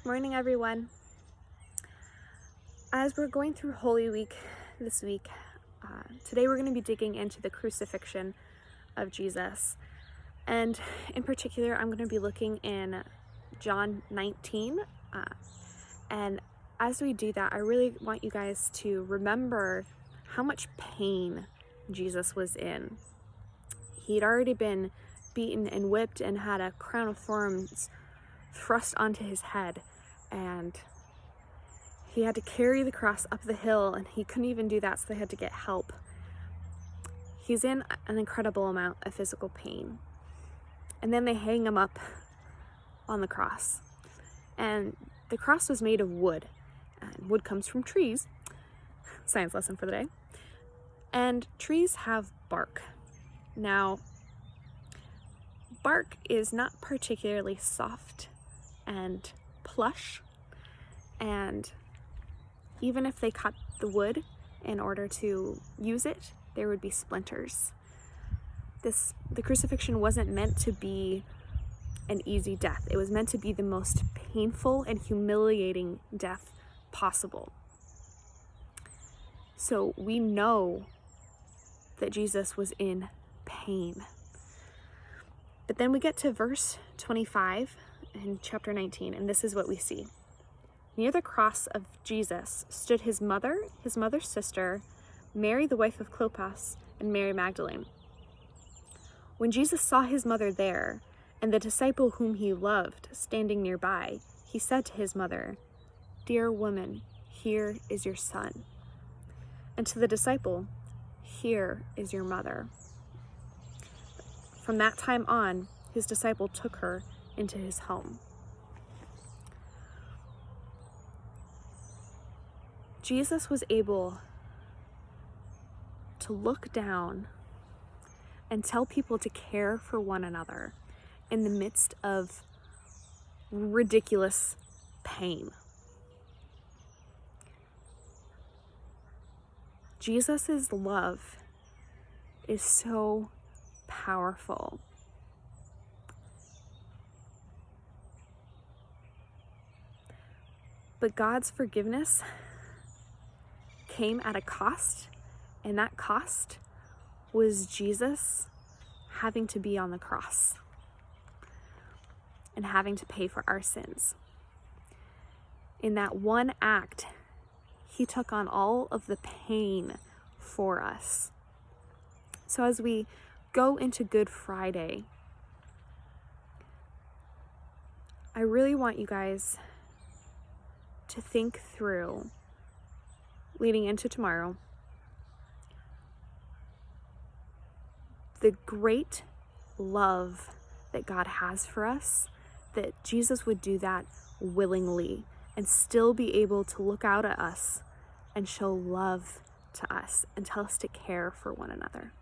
Good morning, everyone. As we're going through Holy Week this week, today we're going to be digging into the crucifixion of Jesus. And in particular, I'm going to be looking in John 19. And as we do that, I really want you guys to remember how much pain Jesus was in. He'd already been beaten and whipped and had a crown of thorns thrust onto his head, and he had to carry the cross up the hill, and he couldn't even do that, so they had to get help. He's in an incredible amount of physical pain. And then they hang him up on the cross. And the cross was made of wood. And wood comes from trees. Science lesson for the day. And trees have bark. Now, bark is not particularly soft and plush. And even if they cut the wood in order to use it, there would be splinters. The crucifixion wasn't meant to be an easy death. It was meant to be the most painful and humiliating death possible. So we know that Jesus was in pain. But then we get to verse 25 in chapter 19, and this is what we see. Near the cross of Jesus stood his mother's sister, Mary, the wife of Clopas, and Mary Magdalene. When Jesus saw his mother there, and the disciple whom he loved standing nearby, he said to his mother, "Dear woman, here is your son." And to the disciple, "Here is your mother." From that time on, his disciple took her into his home. Jesus was able to look down and tell people to care for one another in the midst of ridiculous pain. Jesus' love is so powerful. But God's forgiveness came at a cost, and that cost was Jesus having to be on the cross and having to pay for our sins. In that one act, he took on all of the pain for us. So as we go into Good Friday, I really want you guys to think through, leading into tomorrow, the great love that God has for us, that Jesus would do that willingly and still be able to look out at us and show love to us and tell us to care for one another.